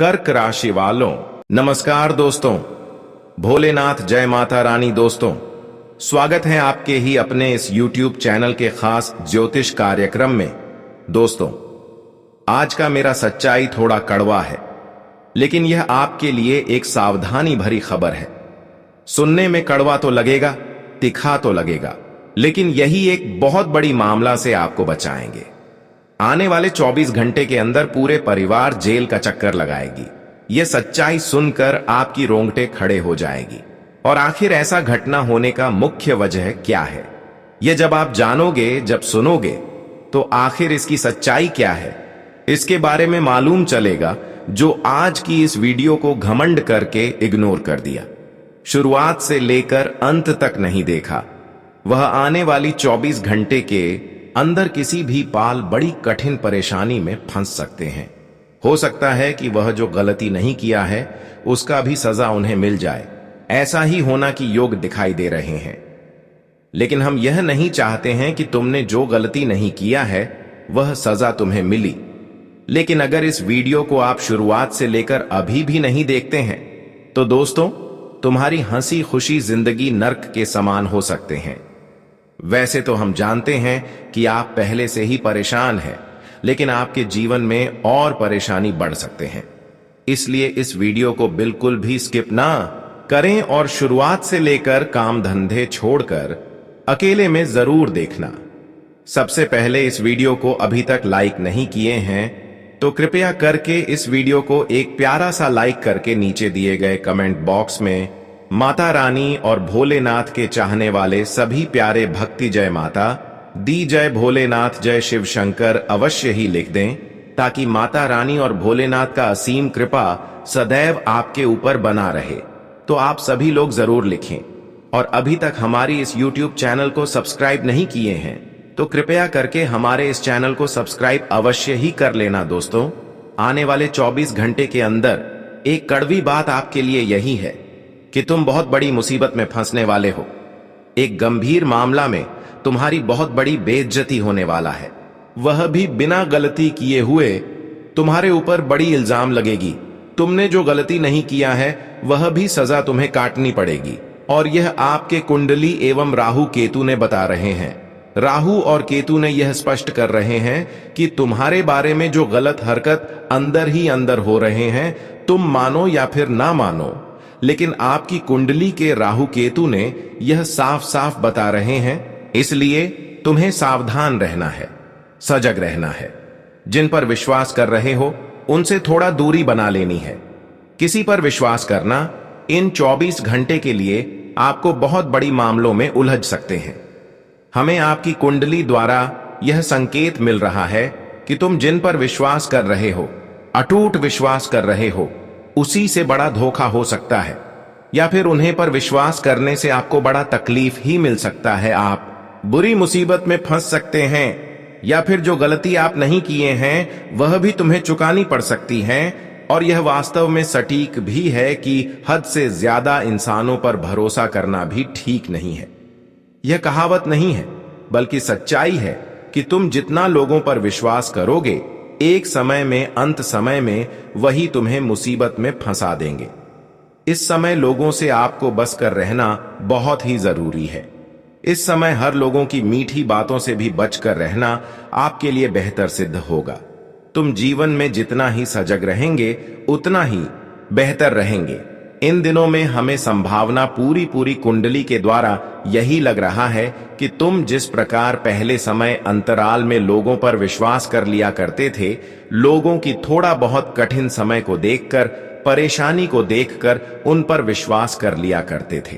कर्क राशि वालों, नमस्कार दोस्तों। भोलेनाथ जय माता रानी। दोस्तों, स्वागत है आपके ही अपने इस YouTube चैनल के खास ज्योतिष कार्यक्रम में। दोस्तों, आज का मेरा सच्चाई थोड़ा कड़वा है, लेकिन यह आपके लिए एक सावधानी भरी खबर है। सुनने में कड़वा तो लगेगा, तिखा तो लगेगा, लेकिन यही एक बहुत बड़ी मामला से आपको बचाएंगे। आने वाले 24 घंटे के अंदर पूरे परिवार जेल का चक्कर लगाएगी। यह सच्चाई सुनकर आपकी रोंगटे खड़े हो जाएगी। और आखिर ऐसा घटना होने का मुख्य वजह क्या है, यह जब आप जानोगे, जब सुनोगे, तो आखिर इसकी सच्चाई क्या है, इसके बारे में मालूम चलेगा। जो आज की इस वीडियो को घमंड करके इग्नोर कर दिया, शुरुआत से लेकर अंत तक नहीं देखा, वह आने वाली 24 घंटे के अंदर किसी भी पाल बड़ी कठिन परेशानी में फंस सकते हैं। हो सकता है कि वह जो गलती नहीं किया है उसका भी सजा उन्हें मिल जाए। ऐसा ही होना की योग दिखाई दे रहे हैं। लेकिन हम यह नहीं चाहते हैं कि तुमने जो गलती नहीं किया है वह सजा तुम्हें मिली। लेकिन अगर इस वीडियो को आप शुरुआत से लेकर अभी भी नहीं देखते हैं तो दोस्तों, तुम्हारी हंसी खुशी जिंदगी नर्क के समान हो सकते हैं। वैसे तो हम जानते हैं कि आप पहले से ही परेशान हैं, लेकिन आपके जीवन में और परेशानी बढ़ सकते हैं। इसलिए इस वीडियो को बिल्कुल भी स्किप ना करें और शुरुआत से लेकर काम धंधे छोड़कर अकेले में जरूर देखना। सबसे पहले, इस वीडियो को अभी तक लाइक नहीं किए हैं तो कृपया करके इस वीडियो को एक प्यारा सा लाइक करके नीचे दिए गए कमेंट बॉक्स में माता रानी और भोलेनाथ के चाहने वाले सभी प्यारे भक्ति जय माता दी, जय भोलेनाथ, जय शिव शंकर अवश्य ही लिख दें, ताकि माता रानी और भोलेनाथ का असीम कृपा सदैव आपके ऊपर बना रहे। तो आप सभी लोग जरूर लिखें। और अभी तक हमारी इस YouTube चैनल को सब्सक्राइब नहीं किए हैं तो कृपया करके हमारे इस चैनल को सब्सक्राइब अवश्य ही कर लेना। दोस्तों, आने वाले 24 घंटे के अंदर एक कड़वी बात आपके लिए यही है कि तुम बहुत बड़ी मुसीबत में फंसने वाले हो। एक गंभीर मामला में तुम्हारी बहुत बड़ी बेइज्जती होने वाला है, वह भी बिना गलती किए हुए। तुम्हारे ऊपर बड़ी इल्जाम लगेगी। तुमने जो गलती नहीं किया है वह भी सजा तुम्हें काटनी पड़ेगी। और यह आपके कुंडली एवं राहु केतु ने बता रहे हैं। राहु और केतु ने यह स्पष्ट कर रहे हैं कि तुम्हारे बारे में जो गलत हरकत अंदर ही अंदर हो रहे हैं, तुम मानो या फिर ना मानो, लेकिन आपकी कुंडली के राहु केतु ने यह साफ साफ बता रहे हैं। इसलिए तुम्हें सावधान रहना है, सजग रहना है। जिन पर विश्वास कर रहे हो उनसे थोड़ा दूरी बना लेनी है। किसी पर विश्वास करना इन 24 घंटे के लिए आपको बहुत बड़ी मामलों में उलझ सकते हैं। हमें आपकी कुंडली द्वारा यह संकेत मिल रहा है कि तुम जिन पर विश्वास कर रहे हो, अटूट विश्वास कर रहे हो, उसी से बड़ा धोखा हो सकता है, या फिर उन्हें पर विश्वास करने से आपको बड़ा तकलीफ ही मिल सकता है। आप बुरी मुसीबत में फंस सकते हैं, या फिर जो गलती आप नहीं किए हैं वह भी तुम्हें चुकानी पड़ सकती है। और यह वास्तव में सटीक भी है कि हद से ज्यादा इंसानों पर भरोसा करना भी ठीक नहीं है। यह कहावत नहीं है, बल्कि सच्चाई है कि तुम जितना लोगों पर विश्वास करोगे, एक समय में, अंत समय में वही तुम्हें मुसीबत में फंसा देंगे। इस समय लोगों से आपको बच कर रहना बहुत ही जरूरी है। इस समय हर लोगों की मीठी बातों से भी बचकर रहना आपके लिए बेहतर सिद्ध होगा। तुम जीवन में जितना ही सजग रहेंगे उतना ही बेहतर रहेंगे। इन दिनों में हमें संभावना पूरी कुंडली के द्वारा यही लग रहा है कि तुम जिस प्रकार पहले समय अंतराल में लोगों पर विश्वास कर लिया करते थे, लोगों की थोड़ा बहुत कठिन समय को देखकर, परेशानी को देखकर उन पर विश्वास कर लिया करते थे।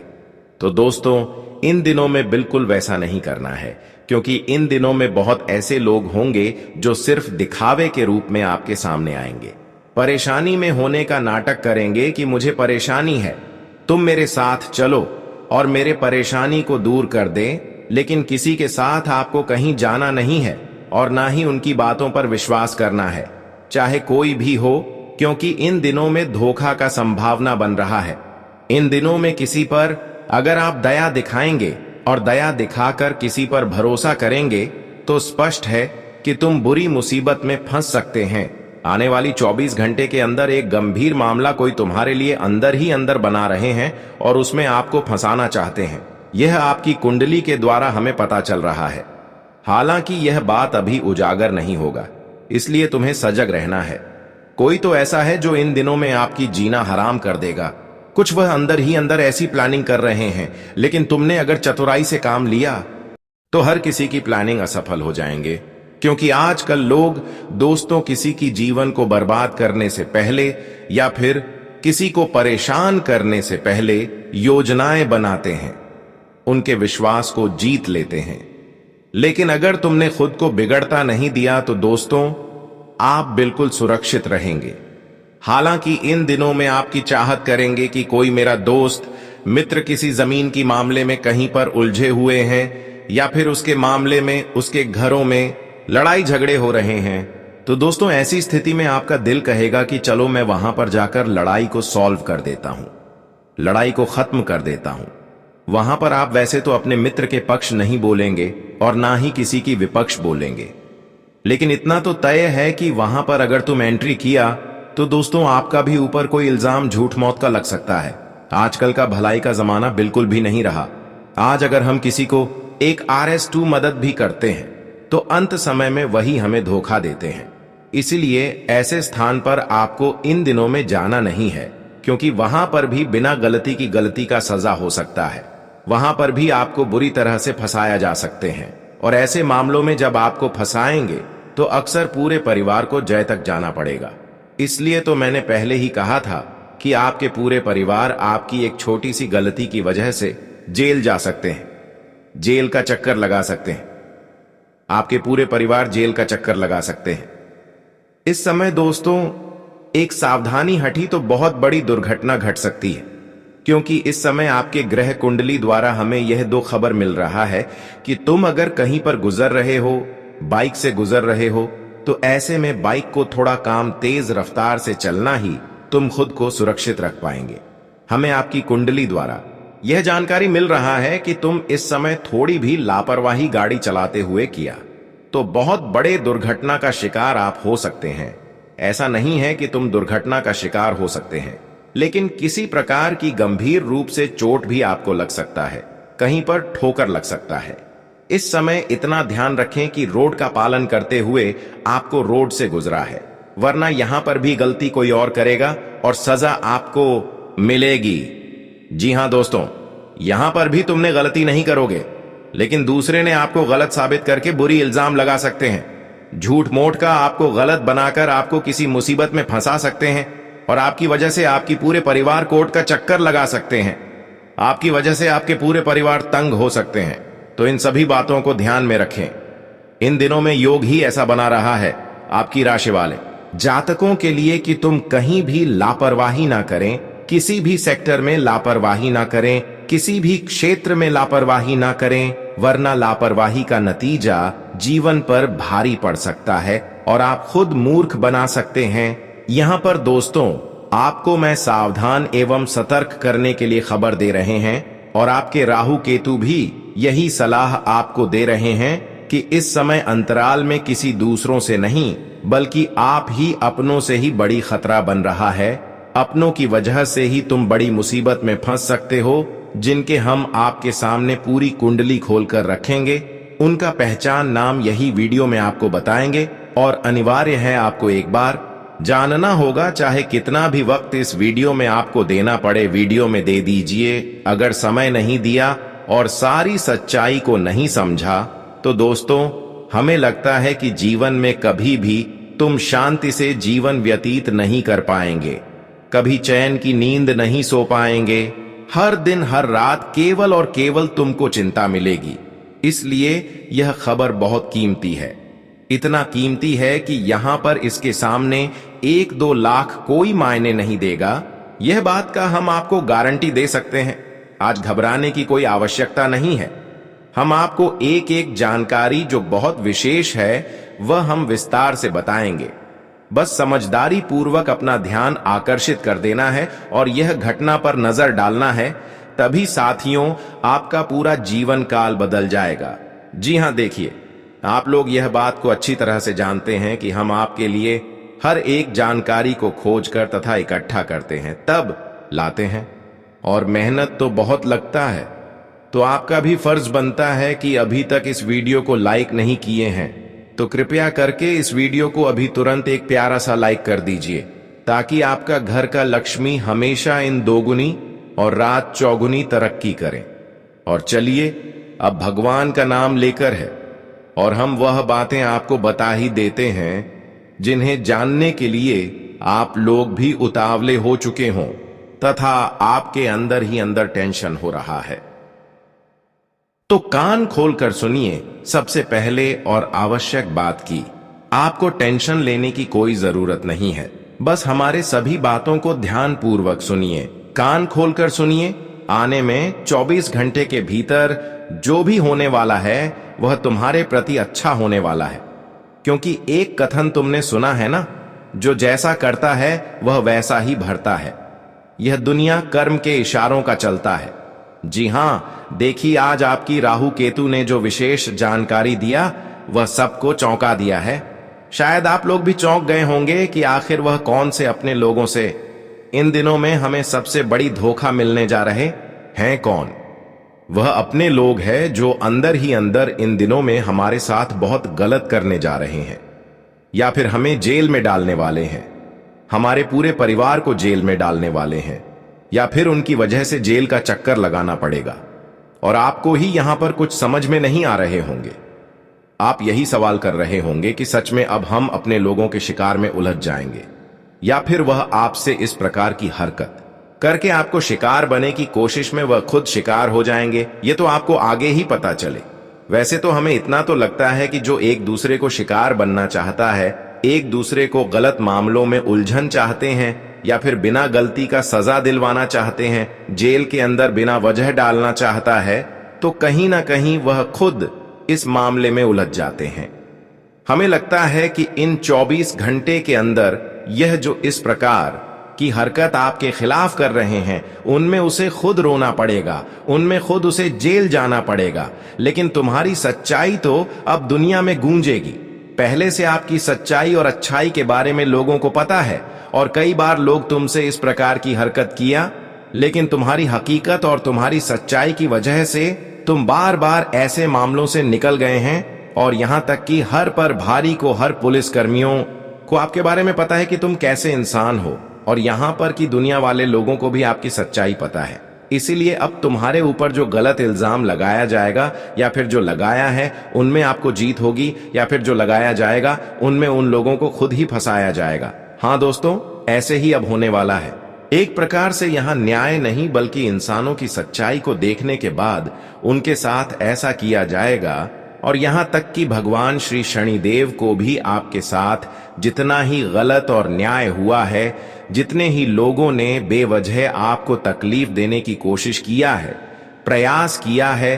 तो दोस्तों, इन दिनों में बिल्कुल वैसा नहीं करना है, क्योंकि इन दिनों में बहुत ऐसे लोग होंगे जो सिर्फ दिखावे के रूप में आपके सामने आएंगे, परेशानी में होने का नाटक करेंगे कि मुझे परेशानी है, तुम मेरे साथ चलो और मेरे परेशानी को दूर कर दे। लेकिन किसी के साथ आपको कहीं जाना नहीं है और ना ही उनकी बातों पर विश्वास करना है, चाहे कोई भी हो, क्योंकि इन दिनों में धोखा का संभावना बन रहा है। इन दिनों में किसी पर अगर आप दया दिखाएंगे और दया दिखाकर किसी पर भरोसा करेंगे तो स्पष्ट है कि तुम बुरी मुसीबत में फंस सकते हैं। आने वाली 24 घंटे के अंदर एक गंभीर मामला कोई तुम्हारे लिए अंदर ही अंदर बना रहे हैं और उसमें आपको फंसाना चाहते हैं। यह आपकी कुंडली के द्वारा हमें पता चल रहा है। हालांकि यह बात अभी उजागर नहीं होगा, इसलिए तुम्हें सजग रहना है। कोई तो ऐसा है जो इन दिनों में आपकी जीना हराम कर देगा। कुछ वह अंदर ही अंदर ऐसी प्लानिंग कर रहे हैं, लेकिन तुमने अगर चतुराई से काम लिया तो हर किसी की प्लानिंग असफल हो जाएंगे। क्योंकि आजकल लोग दोस्तों किसी की जीवन को बर्बाद करने से पहले या फिर किसी को परेशान करने से पहले योजनाएं बनाते हैं, उनके विश्वास को जीत लेते हैं। लेकिन अगर तुमने खुद को बिगड़ता नहीं दिया तो दोस्तों आप बिल्कुल सुरक्षित रहेंगे। हालांकि इन दिनों में आपकी चाहत करेंगे कि कोई मेरा दोस्त मित्र किसी जमीन की मामले में कहीं पर उलझे हुए हैं या फिर उसके मामले में उसके घरों में लड़ाई झगड़े हो रहे हैं, तो दोस्तों ऐसी स्थिति में आपका दिल कहेगा कि चलो मैं वहां पर जाकर लड़ाई को सॉल्व कर देता हूं, लड़ाई को खत्म कर देता हूं। वहां पर आप वैसे तो अपने मित्र के पक्ष नहीं बोलेंगे और ना ही किसी की विपक्ष बोलेंगे, लेकिन इतना तो तय है कि वहां पर अगर तुम एंट्री किया तो दोस्तों आपका भी ऊपर कोई इल्जाम झूठ मौत का लग सकता है। आजकल का भलाई का जमाना बिल्कुल भी नहीं रहा। आज अगर हम किसी को एक RS2 मदद भी करते हैं तो अंत समय में वही हमें धोखा देते हैं। इसलिए ऐसे स्थान पर आपको इन दिनों में जाना नहीं है, क्योंकि वहां पर भी बिना गलती की गलती का सजा हो सकता है। वहां पर भी आपको बुरी तरह से फंसाया जा सकते हैं, और ऐसे मामलों में जब आपको फंसाएंगे तो अक्सर पूरे परिवार को जय तक जाना पड़ेगा। इसलिए तो मैंने पहले ही कहा था कि आपके पूरे परिवार आपकी एक छोटी सी गलती की वजह से जेल जा सकते हैं, जेल का चक्कर लगा सकते हैं। आपके पूरे परिवार जेल का चक्कर लगा सकते हैं। इस समय दोस्तों एक सावधानी हटी तो बहुत बड़ी दुर्घटना घट सकती है, क्योंकि इस समय आपके ग्रह कुंडली द्वारा हमें यह 2 खबर मिल रहा है कि तुम अगर कहीं पर गुजर रहे हो, बाइक से गुजर रहे हो, तो ऐसे में बाइक को थोड़ा काम तेज रफ्तार से चलना ही तुम खुद को सुरक्षित रख पाएंगे। हमें आपकी कुंडली द्वारा यह जानकारी मिल रहा है कि तुम इस समय थोड़ी भी लापरवाही गाड़ी चलाते हुए किया तो बहुत बड़े दुर्घटना का शिकार आप हो सकते हैं। ऐसा नहीं है कि तुम दुर्घटना का शिकार हो सकते हैं, लेकिन किसी प्रकार की गंभीर रूप से चोट भी आपको लग सकता है, कहीं पर ठोकर लग सकता है। इस समय इतना ध्यान रखें कि रोड का पालन करते हुए आपको रोड से गुजरा है, वरना यहां पर भी गलती कोई और करेगा और सजा आपको मिलेगी। जी हां दोस्तों, यहां पर भी तुमने गलती नहीं करोगे, लेकिन दूसरे ने आपको गलत साबित करके बुरी इल्जाम लगा सकते हैं। झूठ मूठ का आपको गलत बनाकर आपको किसी मुसीबत में फंसा सकते हैं, और आपकी वजह से आपकी पूरे परिवार कोर्ट का चक्कर लगा सकते हैं। आपकी वजह से आपके पूरे परिवार तंग हो सकते हैं। तो इन सभी बातों को ध्यान में रखें। इन दिनों में योग ही ऐसा बना रहा है आपकी राशि वाले जातकों के लिए कि तुम कहीं भी लापरवाही ना करें, किसी भी सेक्टर में लापरवाही ना करें, किसी भी क्षेत्र में लापरवाही ना करें, वरना लापरवाही का नतीजा जीवन पर भारी पड़ सकता है और आप खुद मूर्ख बना सकते हैं। यहां पर दोस्तों आपको मैं सावधान एवं सतर्क करने के लिए खबर दे रहे हैं, और आपके राहु केतु भी यही सलाह आपको दे रहे हैं कि इस समय अंतराल में किसी दूसरों से नहीं बल्कि आप ही अपनों से ही बड़ी खतरा बन रहा है। अपनों की वजह से ही तुम बड़ी मुसीबत में फंस सकते हो, जिनके हम आपके सामने पूरी कुंडली खोलकर रखेंगे। उनका पहचान नाम यही वीडियो में आपको बताएंगे, और अनिवार्य है आपको एक बार जानना होगा, चाहे कितना भी वक्त इस वीडियो में आपको देना पड़े वीडियो में दे दीजिए। अगर समय नहीं दिया और सारी सच्चाई को नहीं समझा तो दोस्तों हमें लगता है कि जीवन में कभी भी तुम शांति से जीवन व्यतीत नहीं कर पाएंगे, कभी चैन की नींद नहीं सो पाएंगे। हर दिन हर रात केवल और केवल तुमको चिंता मिलेगी। इसलिए यह खबर बहुत कीमती है, इतना कीमती है कि यहां पर इसके सामने 1-2 लाख कोई मायने नहीं देगा। यह बात का हम आपको गारंटी दे सकते हैं। आज घबराने की कोई आवश्यकता नहीं है। हम आपको एक एक जानकारी जो बहुत विशेष है वह हम विस्तार से बताएंगे। बस समझदारी पूर्वक अपना ध्यान आकर्षित कर देना है और यह घटना पर नजर डालना है, तभी साथियों आपका पूरा जीवन काल बदल जाएगा। जी हां, देखिए आप लोग यह बात को अच्छी तरह से जानते हैं कि हम आपके लिए हर एक जानकारी को खोजकर तथा इकट्ठा करते हैं, तब लाते हैं। और मेहनत तो बहुत लगता है। तो आपका भी फर्ज बनता है कि अभी तक इस वीडियो को लाइक नहीं किए हैं तो कृपया करके इस वीडियो को अभी तुरंत एक प्यारा सा लाइक कर दीजिए, ताकि आपका घर का लक्ष्मी हमेशा इन दोगुनी और रात चौगुनी तरक्की करे। और चलिए, अब भगवान का नाम लेकर है और हम वह बातें आपको बता ही देते हैं जिन्हें जानने के लिए आप लोग भी उतावले हो चुके हों तथा आपके अंदर ही अंदर टेंशन हो रहा है। तो कान खोलकर सुनिए। सबसे पहले और आवश्यक बात की, आपको टेंशन लेने की कोई जरूरत नहीं है। बस हमारे सभी बातों को ध्यान पूर्वक सुनिए, कान खोलकर सुनिए। आने में 24 घंटे के भीतर जो भी होने वाला है वह तुम्हारे प्रति अच्छा होने वाला है। क्योंकि एक कथन तुमने सुना है ना, जो जैसा करता है वह वैसा ही भरता है। यह दुनिया कर्म के इशारों का चलता है। जी हां, देखिए आज आपकी राहु केतु ने जो विशेष जानकारी दिया वह सबको चौंका दिया है। शायद आप लोग भी चौंक गए होंगे कि आखिर वह कौन से अपने लोगों से इन दिनों में हमें सबसे बड़ी धोखा मिलने जा रहे हैं। कौन? वह अपने लोग हैं जो अंदर ही अंदर इन दिनों में हमारे साथ बहुत गलत करने जा रहे हैं, या फिर हमें जेल में डालने वाले हैं, हमारे पूरे परिवार को जेल में डालने वाले हैं, या फिर उनकी वजह से जेल का चक्कर लगाना पड़ेगा। और आपको ही यहां पर कुछ समझ में नहीं आ रहे होंगे। आप यही सवाल कर रहे होंगे कि सच में अब हम अपने लोगों के शिकार में उलझ जाएंगे, या फिर वह आपसे इस प्रकार की हरकत करके आपको शिकार बने की कोशिश में वह खुद शिकार हो जाएंगे। ये तो आपको आगे ही पता चले। वैसे तो हमें इतना तो लगता है कि जो एक दूसरे को शिकार बनना चाहता है, एक दूसरे को गलत मामलों में उलझन चाहते हैं, या फिर बिना गलती का सजा दिलवाना चाहते हैं, जेल के अंदर बिना वजह डालना चाहता है, तो कहीं ना कहीं वह खुद इस मामले में उलझ जाते हैं। हमें लगता है कि इन 24 घंटे के अंदर यह जो इस प्रकार की हरकत आपके खिलाफ कर रहे हैं, उनमें उसे खुद रोना पड़ेगा, उनमें खुद उसे जेल जाना पड़ेगा। लेकिन तुम्हारी सच्चाई तो अब दुनिया में गूंजेगी। पहले से आपकी सच्चाई और अच्छाई के बारे में लोगों को पता है, और कई बार लोग तुमसे इस प्रकार की हरकत किया, लेकिन तुम्हारी हकीकत और तुम्हारी सच्चाई की वजह से तुम बार बार ऐसे मामलों से निकल गए हैं। और यहां तक कि हर पर भारी को, हर पुलिस कर्मियों को आपके बारे में पता है कि तुम कैसे इंसान हो, और यहां पर की दुनिया वाले लोगों को भी आपकी सच्चाई पता है। इसीलिए अब तुम्हारे ऊपर जो गलत इल्जाम लगाया जाएगा, या फिर जो लगाया है उनमें आपको जीत होगी, या फिर जो लगाया जाएगा उनमें उन लोगों को खुद ही फंसाया जाएगा। हाँ दोस्तों, ऐसे ही अब होने वाला है। एक प्रकार से यहां न्याय नहीं बल्कि इंसानों की सच्चाई को देखने के बाद उनके साथ ऐसा किया जाएगा। और यहां तक कि भगवान श्री शनिदेव को भी आपके साथ जितना ही गलत और न्याय हुआ है, जितने ही लोगों ने बेवजह आपको तकलीफ देने की कोशिश किया है, प्रयास किया है,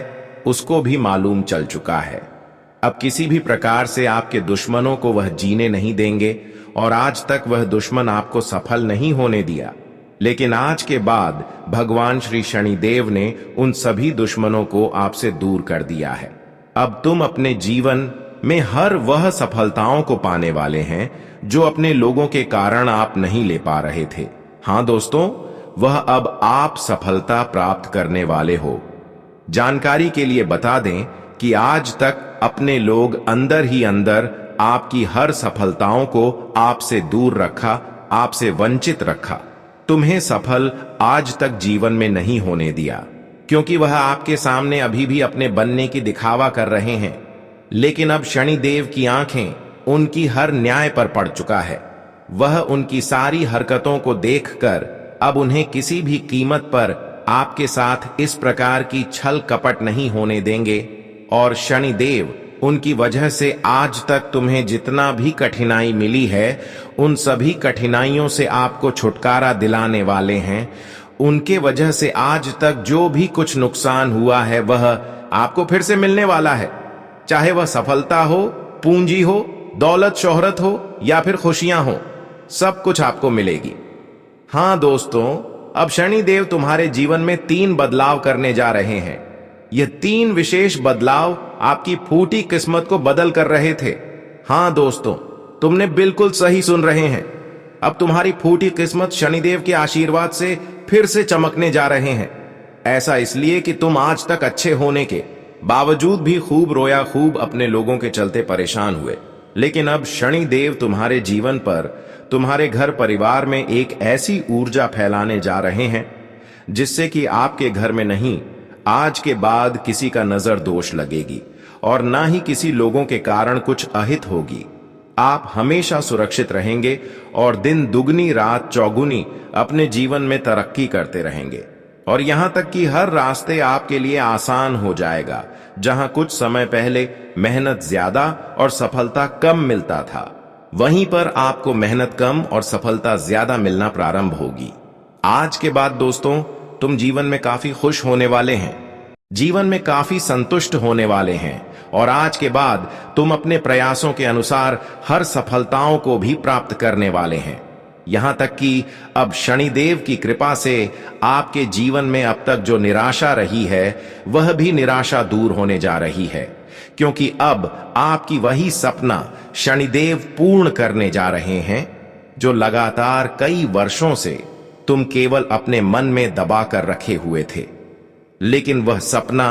उसको भी मालूम चल चुका है। अब किसी भी प्रकार से आपके दुश्मनों को वह जीने नहीं देंगे, और आज तक वह दुश्मन आपको सफल नहीं होने दिया। लेकिन आज के बाद भगवान श्री शनिदेव ने उन सभी दुश्मनों को आपसे दूर कर दिया है। अब तुम अपने जीवन में हर वह सफलताओं को पाने वाले हैं जो अपने लोगों के कारण आप नहीं ले पा रहे थे। हां दोस्तों, वह अब आप सफलता प्राप्त करने वाले हो। जानकारी के लिए बता दें कि आज तक अपने लोग अंदर ही अंदर आपकी हर सफलताओं को आपसे दूर रखा, आपसे वंचित रखा, तुम्हें सफल आज तक जीवन में नहीं होने दिया, क्योंकि वह आपके सामने अभी भी अपने बनने की दिखावा कर रहे हैं। लेकिन अब शनिदेव की आंखें उनकी हर न्याय पर पड़ चुका है। वह उनकी सारी हरकतों को देखकर अब उन्हें किसी भी कीमत पर आपके साथ इस प्रकार की छल कपट नहीं होने देंगे। और शनिदेव उनकी वजह से आज तक तुम्हें जितना भी कठिनाई मिली है, उन सभी कठिनाइयों से आपको छुटकारा दिलाने वाले हैं। उनके वजह से आज तक जो भी कुछ नुकसान हुआ है वह आपको फिर से मिलने वाला है। चाहे वह सफलता हो, पूंजी हो, दौलत शोहरत हो, या फिर खुशियां हो, सब कुछ आपको मिलेगी। हां दोस्तों, अब शनिदेव तुम्हारे जीवन में 3 बदलाव करने जा रहे हैं। ये 3 विशेष बदलाव आपकी फूटी किस्मत को बदल कर रहे थे। हां दोस्तों, तुमने बिल्कुल सही सुन रहे हैं। अब तुम्हारी फूटी किस्मत शनिदेव के आशीर्वाद से फिर से चमकने जा रहे हैं। ऐसा इसलिए कि तुम आज तक अच्छे होने के बावजूद भी खूब रोया, खूब अपने लोगों के चलते परेशान हुए। लेकिन अब शनिदेव तुम्हारे जीवन पर, तुम्हारे घर परिवार में एक ऐसी ऊर्जा फैलाने जा रहे हैं जिससे कि आपके घर में नहीं, आज के बाद किसी का नजर दोष लगेगी और ना ही किसी लोगों के कारण कुछ अहित होगी। आप हमेशा सुरक्षित रहेंगे और दिन दुगनी रात चौगुनी अपने जीवन में तरक्की करते रहेंगे। और यहां तक कि हर रास्ते आपके लिए आसान हो जाएगा। जहां कुछ समय पहले मेहनत ज्यादा और सफलता कम मिलता था, वहीं पर आपको मेहनत कम और सफलता ज्यादा मिलना प्रारंभ होगी। आज के बाद दोस्तों, तुम जीवन में काफी खुश होने वाले हैं, जीवन में काफी संतुष्ट होने वाले हैं और आज के बाद तुम अपने प्रयासों के अनुसार हर सफलताओं को भी प्राप्त करने वाले हैं। यहां तक कि अब शनिदेव की कृपा से आपके जीवन में अब तक जो निराशा रही है, वह भी निराशा दूर होने जा रही है, क्योंकि अब आपकी वही सपना शनिदेव पूर्ण करने जा रहे हैं जो लगातार कई वर्षों से तुम केवल अपने मन में दबा कर रखे हुए थे। लेकिन वह सपना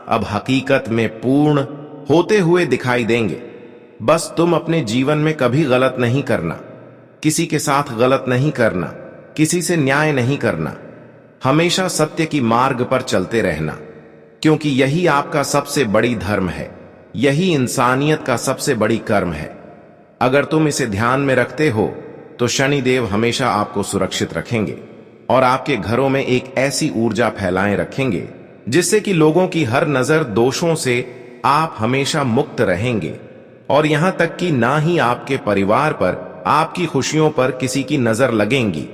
अब हकीकत में पूर्ण होते हुए दिखाई देंगे। बस तुम अपने जीवन में कभी गलत नहीं करना, किसी के साथ गलत नहीं करना, किसी से न्याय नहीं करना, हमेशा सत्य की मार्ग पर चलते रहना, क्योंकि यही आपका सबसे बड़ी धर्म है, यही इंसानियत का सबसे बड़ी कर्म है। अगर तुम इसे ध्यान में रखते हो तो शनिदेव हमेशा आपको सुरक्षित रखेंगे और आपके घरों में एक ऐसी ऊर्जा फैलाए रखेंगे जिससे कि लोगों की हर नजर दोषों से आप हमेशा मुक्त रहेंगे। और यहां तक कि ना ही आपके परिवार पर, आपकी खुशियों पर किसी की नजर लगेंगी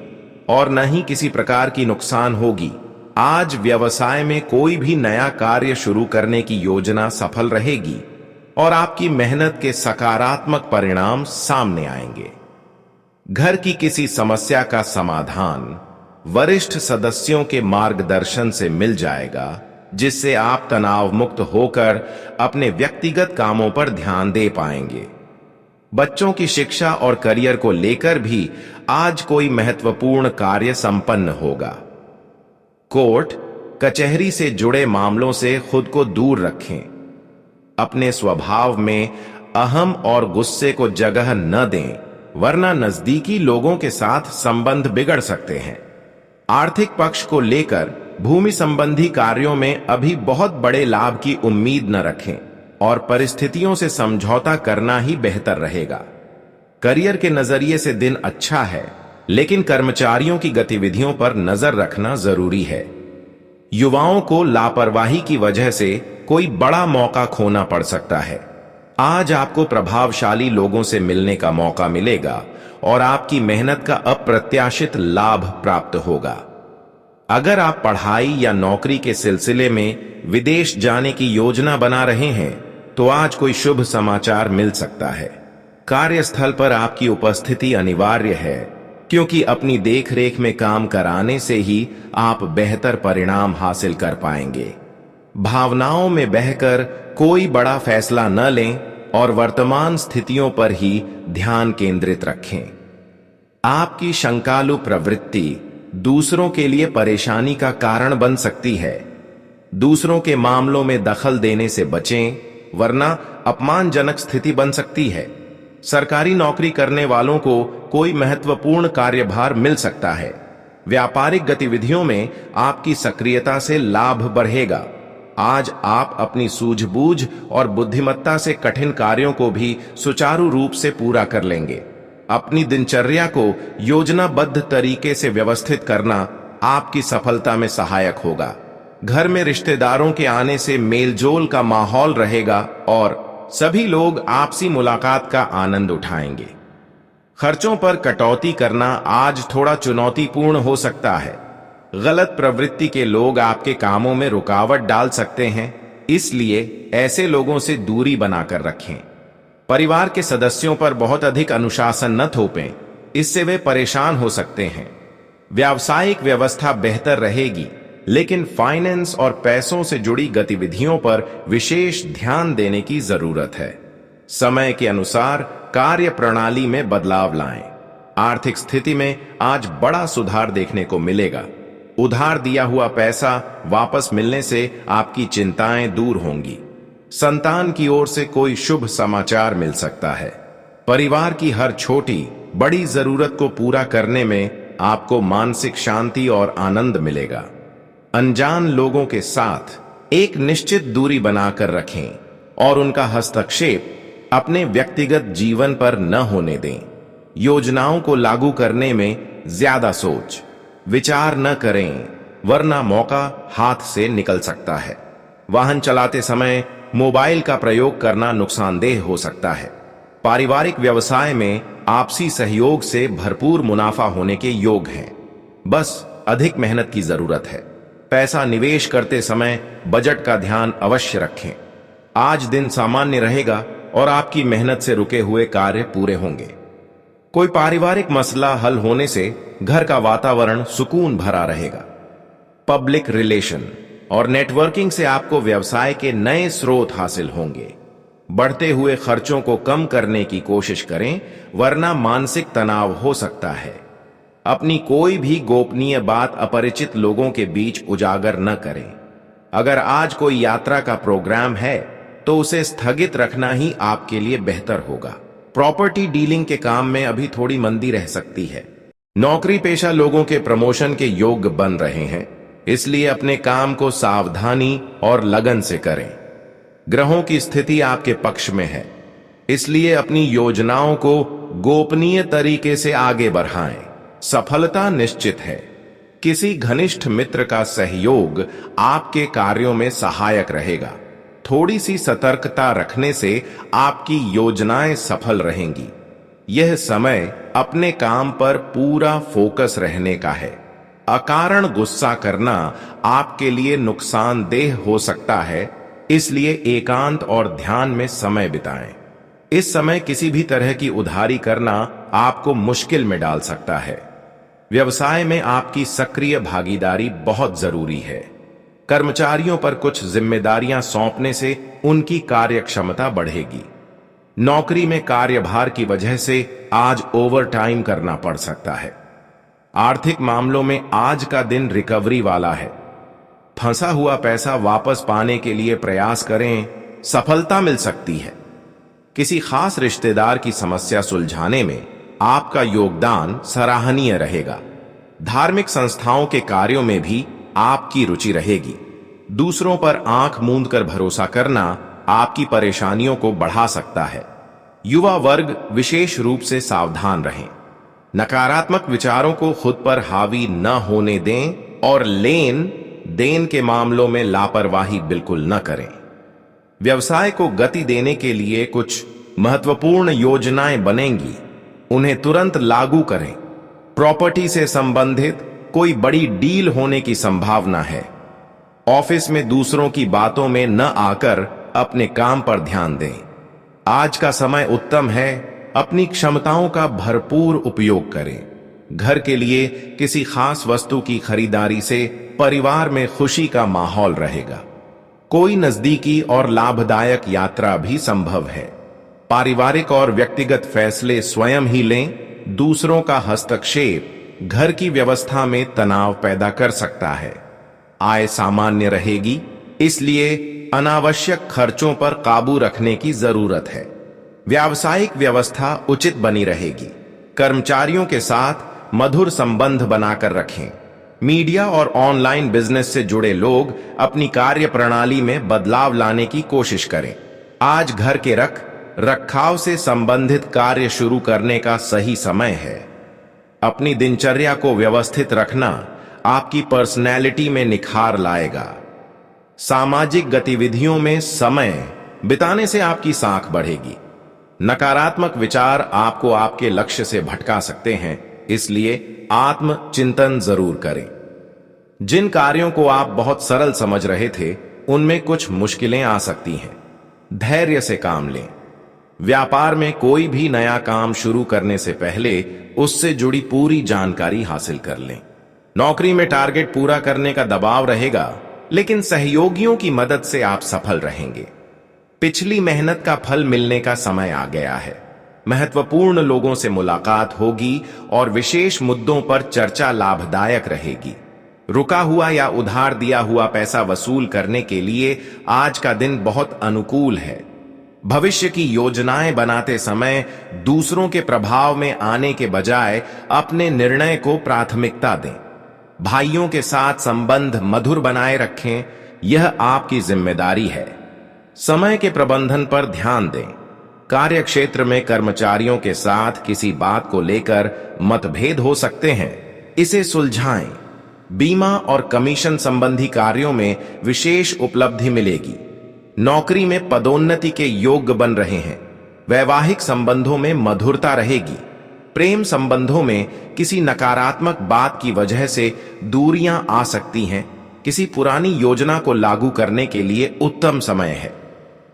और न ही किसी प्रकार की नुकसान होगी। आज व्यवसाय में कोई भी नया कार्य शुरू करने की योजना सफल रहेगी और आपकी मेहनत के सकारात्मक परिणाम सामने आएंगे। घर की किसी समस्या का समाधान वरिष्ठ सदस्यों के मार्गदर्शन से मिल जाएगा, जिससे आप तनाव मुक्त होकर अपने व्यक्तिगत कामों पर ध्यान दे पाएंगे। बच्चों की शिक्षा और करियर को लेकर भी आज कोई महत्वपूर्ण कार्य संपन्न होगा। कोर्ट कचहरी से जुड़े मामलों से खुद को दूर रखें। अपने स्वभाव में अहम और गुस्से को जगह न दें, वरना नजदीकी लोगों के साथ संबंध बिगड़ सकते हैं। आर्थिक पक्ष को लेकर भूमि संबंधी कार्यों में अभी बहुत बड़े लाभ की उम्मीद न रखें और परिस्थितियों से समझौता करना ही बेहतर रहेगा। करियर के नजरिए से दिन अच्छा है, लेकिन कर्मचारियों की गतिविधियों पर नजर रखना जरूरी है। युवाओं को लापरवाही की वजह से कोई बड़ा मौका खोना पड़ सकता है। आज आपको प्रभावशाली लोगों से मिलने का मौका मिलेगा और आपकी मेहनत का अप्रत्याशित लाभ प्राप्त होगा। अगर आप पढ़ाई या नौकरी के सिलसिले में विदेश जाने की योजना बना रहे हैं, तो आज कोई शुभ समाचार मिल सकता है। कार्यस्थल पर आपकी उपस्थिति अनिवार्य है, क्योंकि अपनी देखरेख में काम कराने से ही आप बेहतर परिणाम हासिल कर पाएंगे। भावनाओं में बहकर कोई बड़ा फैसला न लें और वर्तमान स्थितियों पर ही ध्यान केंद्रित रखें। आपकी शंकालु प्रवृत्ति दूसरों के लिए परेशानी का कारण बन सकती है। दूसरों के मामलों में दखल देने से बचें, वरना अपमानजनक स्थिति बन सकती है। सरकारी नौकरी करने वालों को कोई महत्वपूर्ण कार्यभार मिल सकता है। व्यापारिक गतिविधियों में आपकी सक्रियता से लाभ बढ़ेगा। आज आप अपनी सूझबूझ और बुद्धिमत्ता से कठिन कार्यों को भी सुचारू रूप से पूरा कर लेंगे। अपनी दिनचर्या को योजनाबद्ध तरीके से व्यवस्थित करना आपकी सफलता में सहायक होगा। घर में रिश्तेदारों के आने से मेलजोल का माहौल रहेगा और सभी लोग आपसी मुलाकात का आनंद उठाएंगे। खर्चों पर कटौती करना आज थोड़ा चुनौतीपूर्ण हो सकता है। गलत प्रवृत्ति के लोग आपके कामों में रुकावट डाल सकते हैं, इसलिए ऐसे लोगों से दूरी बनाकर रखें। परिवार के सदस्यों पर बहुत अधिक अनुशासन न थोपें, इससे वे परेशान हो सकते हैं। व्यावसायिक व्यवस्था बेहतर रहेगी, लेकिन फाइनेंस और पैसों से जुड़ी गतिविधियों पर विशेष ध्यान देने की जरूरत है। समय के अनुसार कार्य प्रणाली में बदलाव लाएं। आर्थिक स्थिति में आज बड़ा सुधार देखने को मिलेगा। उधार दिया हुआ पैसा वापस मिलने से आपकी चिंताएं दूर होंगी। संतान की ओर से कोई शुभ समाचार मिल सकता है। परिवार की हर छोटी बड़ी जरूरत को पूरा करने में आपको मानसिक शांति और आनंद मिलेगा। अनजान लोगों के साथ एक निश्चित दूरी बनाकर रखें और उनका हस्तक्षेप अपने व्यक्तिगत जीवन पर न होने दें। योजनाओं को लागू करने में ज्यादा सोच विचार न करें, वरना मौका हाथ से निकल सकता है। वाहन चलाते समय मोबाइल का प्रयोग करना नुकसानदेह हो सकता है। पारिवारिक व्यवसाय में आपसी सहयोग से भरपूर मुनाफा होने के योग हैं। बस अधिक मेहनत की जरूरत है। पैसा निवेश करते समय बजट का ध्यान अवश्य रखें। आज दिन सामान्य रहेगा और आपकी मेहनत से रुके हुए कार्य पूरे होंगे। कोई पारिवारिक मसला हल होने से घर का वातावरण सुकून भरा रहेगा। पब्लिक रिलेशन और नेटवर्किंग से आपको व्यवसाय के नए स्रोत हासिल होंगे। बढ़ते हुए खर्चों को कम करने की कोशिश करें, वरना मानसिक तनाव हो सकता है। अपनी कोई भी गोपनीय बात अपरिचित लोगों के बीच उजागर न करें। अगर आज कोई यात्रा का प्रोग्राम है तो उसे स्थगित रखना ही आपके लिए बेहतर होगा। प्रॉपर्टी डीलिंग के काम में अभी थोड़ी मंदी रह सकती है। नौकरी पेशा लोगों के प्रमोशन के योग बन रहे हैं, इसलिए अपने काम को सावधानी और लगन से करें। ग्रहों की स्थिति आपके पक्ष में है, इसलिए अपनी योजनाओं को गोपनीय तरीके से आगे बढ़ाएं। सफलता निश्चित है। किसी घनिष्ठ मित्र का सहयोग आपके कार्यों में सहायक रहेगा। थोड़ी सी सतर्कता रखने से आपकी योजनाएं सफल रहेंगी। यह समय अपने काम पर पूरा फोकस रहने का है। अकारण गुस्सा करना आपके लिए नुकसानदेह हो सकता है, इसलिए एकांत और ध्यान में समय बिताएं। इस समय किसी भी तरह की उधारी करना आपको मुश्किल में डाल सकता है। व्यवसाय में आपकी सक्रिय भागीदारी बहुत जरूरी है। कर्मचारियों पर कुछ जिम्मेदारियां सौंपने से उनकी कार्यक्षमता बढ़ेगी। नौकरी में कार्यभार की वजह से आज ओवरटाइम करना पड़ सकता है। आर्थिक मामलों में आज का दिन रिकवरी वाला है। फंसा हुआ पैसा वापस पाने के लिए प्रयास करें, सफलता मिल सकती है। किसी खास रिश्तेदार की समस्या सुलझाने में आपका योगदान सराहनीय रहेगा। धार्मिक संस्थाओं के कार्यों में भी आपकी रुचि रहेगी। दूसरों पर आंख मूंद कर भरोसा करना आपकी परेशानियों को बढ़ा सकता है। युवा वर्ग विशेष रूप से सावधान रहें। नकारात्मक विचारों को खुद पर हावी न होने दें और लेन देन के मामलों में लापरवाही बिल्कुल न करें। व्यवसाय को गति देने के लिए कुछ महत्वपूर्ण योजनाएं बनेंगी, उन्हें तुरंत लागू करें। प्रॉपर्टी से संबंधित कोई बड़ी डील होने की संभावना है। ऑफिस में दूसरों की बातों में न आकर अपने काम पर ध्यान दें। आज का समय उत्तम है, अपनी क्षमताओं का भरपूर उपयोग करें। घर के लिए किसी खास वस्तु की खरीदारी से परिवार में खुशी का माहौल रहेगा। कोई नजदीकी और लाभदायक यात्रा भी संभव है। पारिवारिक और व्यक्तिगत फैसले स्वयं ही लें। दूसरों का हस्तक्षेप घर की व्यवस्था में तनाव पैदा कर सकता है। आय सामान्य रहेगी, इसलिए अनावश्यक खर्चों पर काबू रखने की जरूरत है। व्यावसायिक व्यवस्था उचित बनी रहेगी। कर्मचारियों के साथ मधुर संबंध बनाकर रखें। मीडिया और ऑनलाइन बिजनेस से जुड़े लोग अपनी कार्य प्रणाली में बदलाव लाने की कोशिश करें। आज घर के रखाव से संबंधित कार्य शुरू करने का सही समय है। अपनी दिनचर्या को व्यवस्थित रखना आपकी पर्सनैलिटी में निखार लाएगा। सामाजिक गतिविधियों में समय बिताने से आपकी साख बढ़ेगी। नकारात्मक विचार आपको आपके लक्ष्य से भटका सकते हैं, इसलिए आत्मचिंतन जरूर करें। जिन कार्यों को आप बहुत सरल समझ रहे थे, उनमें कुछ मुश्किलें आ सकती हैं। धैर्य से काम लें। व्यापार में कोई भी नया काम शुरू करने से पहले उससे जुड़ी पूरी जानकारी हासिल कर लें। नौकरी में टारगेट पूरा करने का दबाव रहेगा, लेकिन सहयोगियों की मदद से आप सफल रहेंगे। पिछली मेहनत का फल मिलने का समय आ गया है। महत्वपूर्ण लोगों से मुलाकात होगी और विशेष मुद्दों पर चर्चा लाभदायक रहेगी। रुका हुआ या उधार दिया हुआ पैसा वसूल करने के लिए आज का दिन बहुत अनुकूल है। भविष्य की योजनाएं बनाते समय दूसरों के प्रभाव में आने के बजाय अपने निर्णय को प्राथमिकता दें। भाइयों के साथ संबंध मधुर बनाए रखें, यह आपकी जिम्मेदारी है। समय के प्रबंधन पर ध्यान दें। कार्य क्षेत्र में कर्मचारियों के साथ किसी बात को लेकर मतभेद हो सकते हैं, इसे सुलझाएं। बीमा और कमीशन संबंधी कार्यों में विशेष उपलब्धि मिलेगी। नौकरी में पदोन्नति के योग्य बन रहे हैं। वैवाहिक संबंधों में मधुरता रहेगी। प्रेम संबंधों में किसी नकारात्मक बात की वजह से दूरियां आ सकती हैं। किसी पुरानी योजना को लागू करने के लिए उत्तम समय है।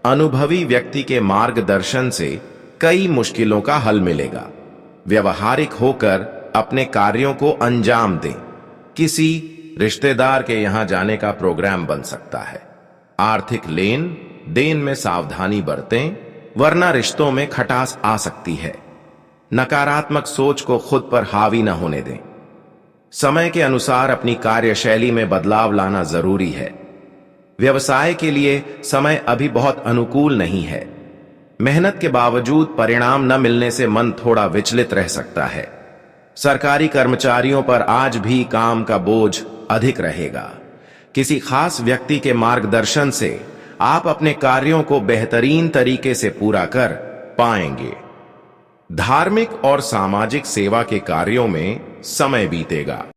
अनुभवी व्यक्ति के मार्गदर्शन से कई मुश्किलों का हल मिलेगा। व्यवहारिक होकर अपने कार्यों को अंजाम दें। किसी रिश्तेदार के यहां जाने का प्रोग्राम बन सकता है। आर्थिक लेन देन में सावधानी बरतें, वरना रिश्तों में खटास आ सकती है। नकारात्मक सोच को खुद पर हावी न होने दें। समय के अनुसार अपनी कार्यशैली में बदलाव लाना जरूरी है। व्यवसाय के लिए समय अभी बहुत अनुकूल नहीं है। मेहनत के बावजूद परिणाम न मिलने से मन थोड़ा विचलित रह सकता है। सरकारी कर्मचारियों पर आज भी काम का बोझ अधिक रहेगा। किसी खास व्यक्ति के मार्गदर्शन से आप अपने कार्यों को बेहतरीन तरीके से पूरा कर पाएंगे। धार्मिक और सामाजिक सेवा के कार्यों में समय बीतेगा।